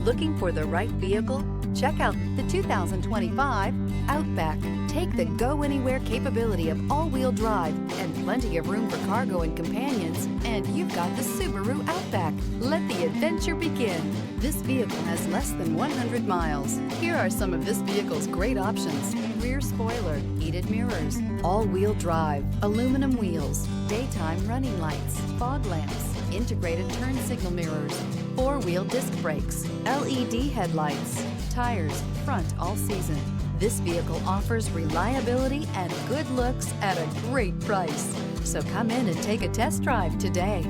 Looking for the right vehicle? Check out the 2025 Outback. Take the go-anywhere capability of all-wheel drive and plenty of room for cargo and companions, and you've got the Subaru Outback. Let the adventure begin. This vehicle has less than 100 miles. Here are some of this vehicle's great options: rear spoiler, heated mirrors, all-wheel drive, aluminum wheels, daytime running lights, fog lamps, integrated turn signal mirrors, four-wheel disc brakes, LED headlights, tires, front all season. This vehicle offers reliability and good looks at a great price. So come in and take a test drive today.